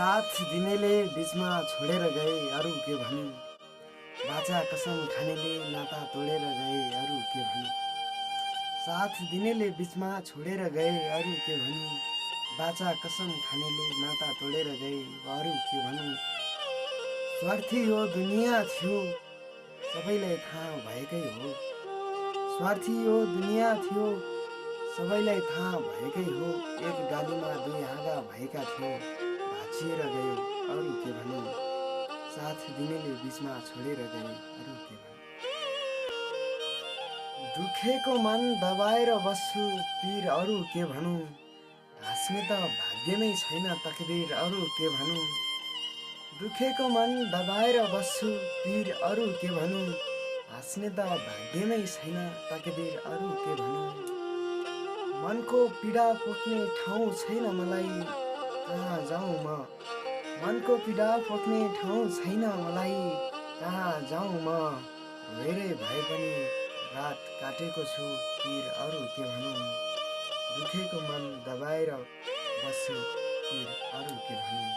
साथ दिनेले बिचमा छोडेर गए अरू के भनौँ। बाचा कसम खानेले नाता तोडेर गए अरू के भनौँ। साथ दिनेले बिचमा छोडेर गए अरू के भनौँ। बाचा कसम खानेले नाता तोडेर गए अरू के भनौँ। स्वार्थी हो दुनियाँ थियो सबैलाई थाहा भएकै हो। स्वार्थी हो दुनियाँ थियो सबैलाई थाहा भएकै हो। एक गालीमा दुई हाँगा भएका थियो भाँचिएर गयो अरू के भनौँ। साथ दिनेले बिचमा छोडेर गए अरू के भनौँ। दुखेको मन दबाएर बस्छु पीर अरू के भनौँ। हाँस्ने त भाग्यमै छैन तकदिर अरू के भनौँ। दुखेको मन दबाएर बस्छु पीर अरू के भनौँ। हाँस्ने त भाग्यमै छैन तकदिर अरू के भनौँ। मनको पीडा पोख्ने ठाउँ छैन मलाई कहाँ जाउँ म। मनको पीडा पोख्ने ठाउँ छैन मलाई कहाँ जाउँ म। रोएरै भए पनि रात काटेको छु पीर अरू के भनौँ। दुखेको मन दबाएर बस्छु पीर अरू के भनौँ।